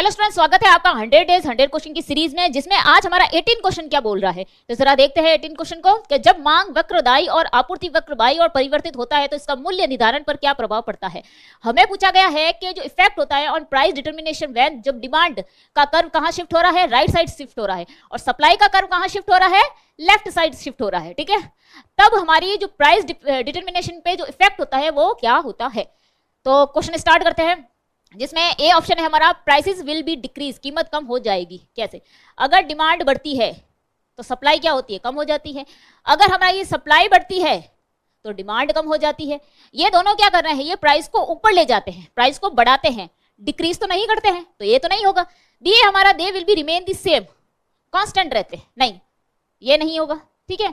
Hello student, स्वागत है आपका 100 डेज 100 क्वेश्चन की सीरीज में, जिसमें आज हमारा 18 क्वेश्चन क्या बोल रहा है। तो जरा देखते हैं 18 क्वेश्चन को कि जब मांग वक्र दाई और आपूर्ति वक्र बाई और परिवर्तित होता है तो इसका मूल्य निर्धारण पर क्या प्रभाव पड़ता है। हमें पूछा गया है कि जो इफेक्ट होता है ऑन प्राइस डिटर्मिनेशन व्हेन, जब डिमांड का कर्व कहां शिफ्ट हो रहा है, राइट साइड शिफ्ट हो रहा है, और सप्लाई का कर्व कहां शिफ्ट हो रहा है, लेफ्ट साइड शिफ्ट हो रहा है। ठीक है, तब हमारी जो प्राइस डिटर्मिनेशन पे जो इफेक्ट होता है वो क्या होता है। तो क्वेश्चन स्टार्ट करते हैं, जिसमें ए ऑप्शन है हमारा प्राइसेस विल बी डिक्रीज, कीमत कम हो जाएगी। कैसे? अगर डिमांड बढ़ती है तो सप्लाई क्या होती है, कम हो जाती है। अगर हमारी सप्लाई बढ़ती है तो डिमांड कम हो जाती है। ये दोनों क्या कर रहे हैं, ये प्राइस को ऊपर ले जाते हैं, प्राइस को बढ़ाते हैं, डिक्रीज तो नहीं करते हैं। तो ये तो नहीं होगा। डी हमारा they will be remain the same, constant रहते हैं, नहीं ये नहीं होगा। ठीक है,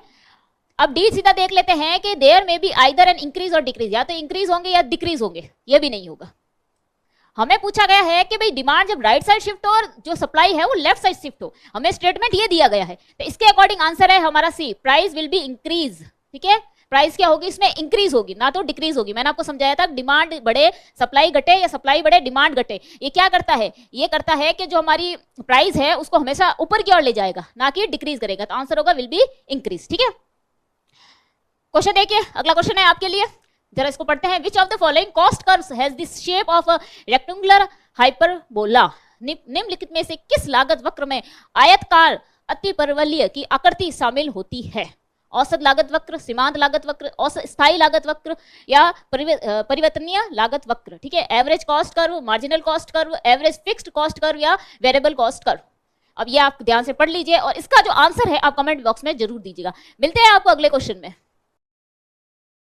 अब डी सीधा देख लेते हैं कि देयर में बी आइदर एन इंक्रीज और डिक्रीज, या तो इंक्रीज होंगे या डिक्रीज होंगे, ये भी नहीं होगा। हमें पूछा गया है कि भाई डिमांड जब राइट साइड शिफ्ट हो और जो सप्लाई है वो लेफ्ट साइड शिफ्ट हो, हमें स्टेटमेंट ये दिया गया है। तो इसके अकॉर्डिंग आंसर है हमारा सी, प्राइस विल बी इंक्रीज। ठीक है, प्राइस क्या होगी, इसमें इंक्रीज होगी ना तो डिक्रीज होगी। मैंने आपको समझाया था डिमांड बढ़े सप्लाई घटे या सप्लाई बढ़े डिमांड घटे, ये क्या करता है, ये करता है कि जो हमारी प्राइस है उसको हमेशा ऊपर की ओर ले जाएगा, ना कि डिक्रीज करेगा। तो आंसर होगा विल बी इंक्रीज। ठीक है, क्वेश्चन देखिए, अगला क्वेश्चन है आपके लिए, जरा इसको पढ़ते हैं। Which of the following cost curves has the shape of a rectangular hyperbola, निम्नलिखित में से किस लागत वक्र में आयतकार अतिपरवलय की आकृति शामिल होती है। औसत लागत वक्र, सीमांत लागत वक्र, औसत स्थायी लागत वक्र, या परिवर्तनीय लागत वक्र। ठीक है, average cost curve, marginal cost curve, average fixed cost curve, या वेरिएबल कॉस्ट कर्व। अब ये आप ध्यान से पढ़ लीजिए और इसका जो आंसर है आप कमेंट बॉक्स में जरूर दीजिएगा। मिलते हैं आपको अगले क्वेश्चन में।